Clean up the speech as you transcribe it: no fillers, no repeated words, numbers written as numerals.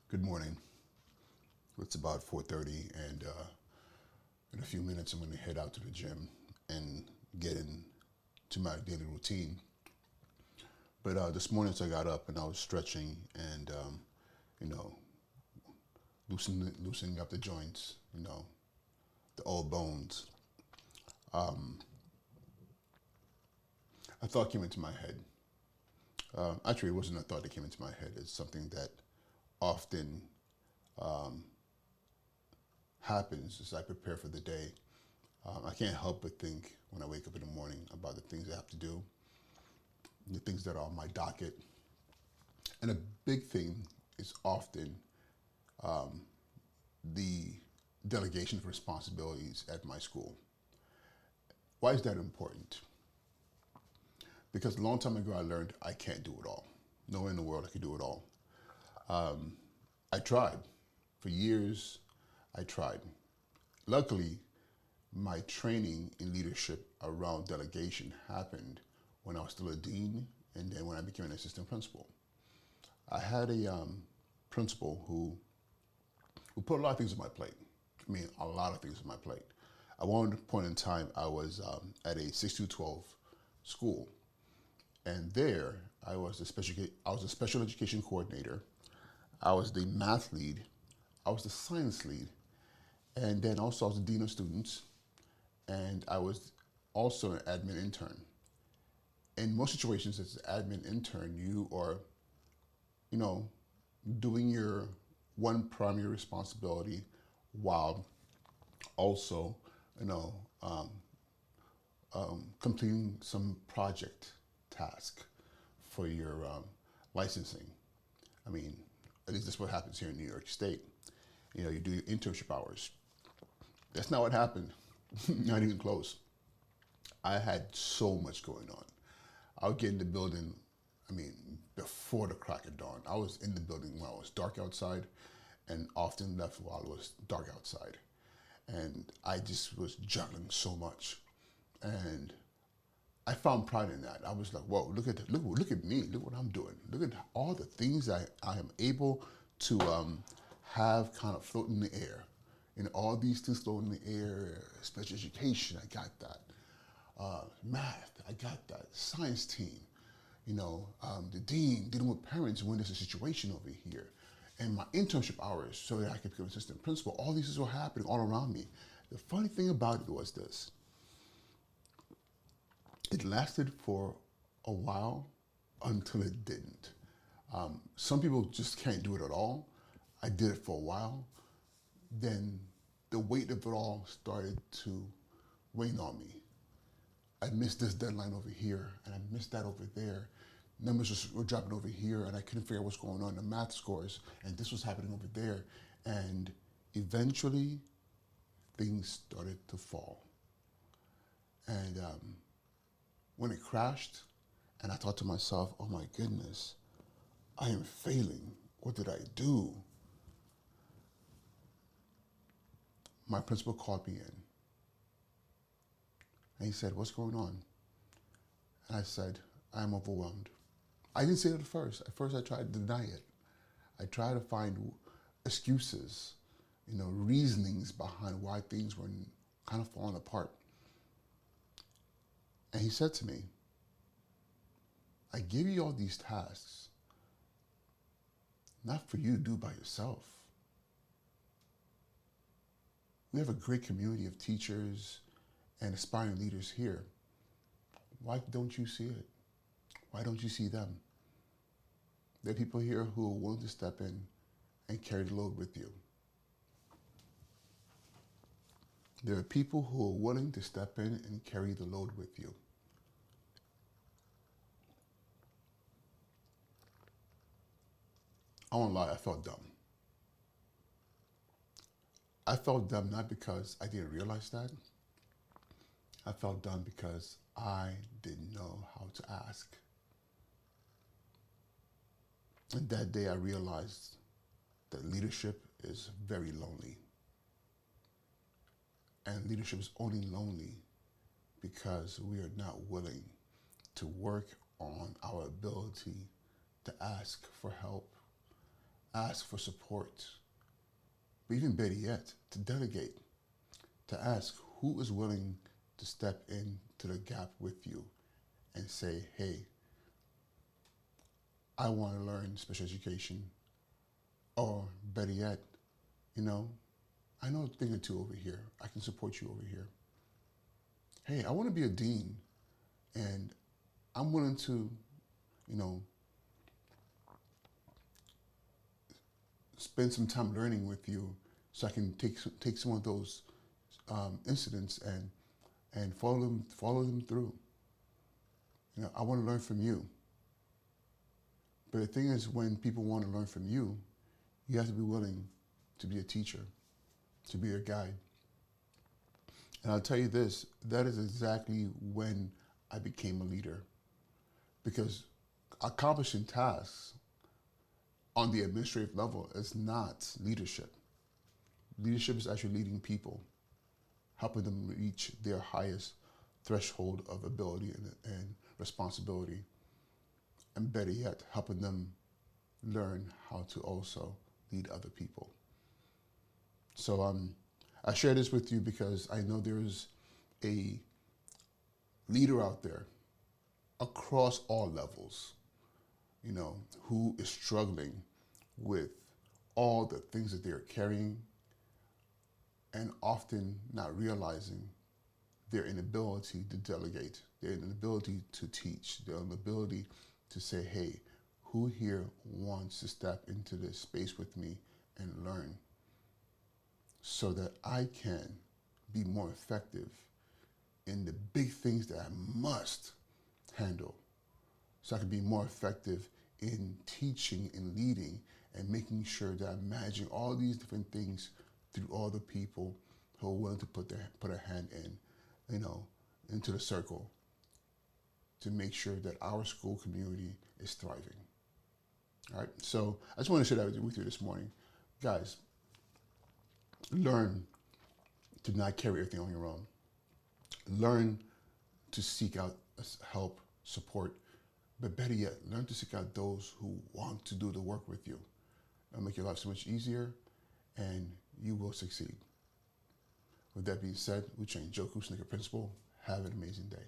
Good morning. It's about 4:30, and in a few minutes, I'm going to head out to the gym and get into my daily routine. But this morning, as I got up and I was stretching and you know loosening up the joints, the old bones, a thought came into my head. Actually, it wasn't a thought that came into my head. It's something that often happens as I prepare for the day. I can't help but think when I wake up in the morning about the things I have to do, the things that are on my docket. And a big thing is often the delegation of responsibilities at my school. Why is that important? Because a long time ago I learned I can't do it all. No way in the world I could do it all. I tried. For years, I tried. Luckily, my training in leadership around delegation happened when I was still a dean and then when I became an assistant principal. I had a principal who put a lot of things on my plate. I mean, a lot of things on my plate. At one point in time, I was at a 6-12 school, and there I was a special education coordinator. I was the math lead. I was the science lead, and then also I was the dean of students, and I was also an admin intern. In most situations, as an admin intern, you are, you know, doing your one primary responsibility while also, you know, um, completing some project task for your licensing. I mean, at least that's what happens here in New York State. You do your internship hours. That's not what happened. Not even close. I had so much going on. I would get in the building, I mean, before the crack of dawn. I was in the building when it was dark outside and often left while it was dark outside. And I just was juggling so much. And I found pride in that. I was like, whoa, look at me, look what I'm doing. Look at all the things I am able to have kind of float in the air. And all these things float in the air, special education, I got that. Math, I got that. Science team, the dean, dealing with parents when there's a situation over here. And my internship hours so that I could become assistant principal, all these things were happening all around me. The funny thing about it was this. It lasted for a while until it didn't. Some people just can't do it at all. I did it for a while. Then the weight of it all started to wane on me. I missed this deadline over here, and I missed that over there. Numbers were dropping over here, and I couldn't figure out what's going on. The math scores, and this was happening over there. And eventually, things started to fall. And when it crashed, and I thought to myself, oh my goodness, I am failing. What did I do? My principal called me in, and he said, what's going on? And I said, I'm overwhelmed. I didn't say it at first. At first, I tried to deny it. I tried to find excuses, reasonings behind why things were kind of falling apart. And he said to me, I give you all these tasks, not for you to do by yourself. We have a great community of teachers and aspiring leaders here. Why don't you see it? Why don't you see them? There are people here who are willing to step in and carry the load with you. There are people who are willing to step in and carry the load with you. I won't lie, I felt dumb. I felt dumb not because I didn't realize that. I felt dumb because I didn't know how to ask. And that day I realized that leadership is very lonely. And leadership is only lonely because we are not willing to work on our ability to ask for help, ask for support, but even better yet, to delegate, to ask who is willing to step into the gap with you and say, hey, I want to learn special education, or better yet, you know, I know a thing or two over here. I can support you over here. Hey, I want to be a dean, and I'm willing to, you know, spend some time learning with you, so I can take some of those incidents and follow them through. You know, I want to learn from you. But the thing is, when people want to learn from you, you have to be willing to be a teacher, to be a guide. And I'll tell you this, that is exactly when I became a leader. Because accomplishing tasks on the administrative level is not leadership. Leadership is actually leading people, helping them reach their highest threshold of ability and responsibility. And better yet, helping them learn how to also lead other people. So I share this with you because I know there's a leader out there across all levels, you know, who is struggling with all the things that they're carrying and often not realizing their inability to delegate, their inability to teach, their inability to say, hey, who here wants to step into this space with me and learn so that I can be more effective in the big things that I must handle, so I can be more effective in teaching and leading and making sure that I'm managing all these different things through all the people who are willing to put a hand in, you know, into the circle to make sure that our school community is thriving. All right, so I just want to share that with you this morning. Guys, learn to not carry everything on your own. Learn to seek out help, support, but better yet, learn to seek out those who want to do the work with you. It'll make your life so much easier, and you will succeed. With that being said, Uche Joku, Snicker Principal, have an amazing day.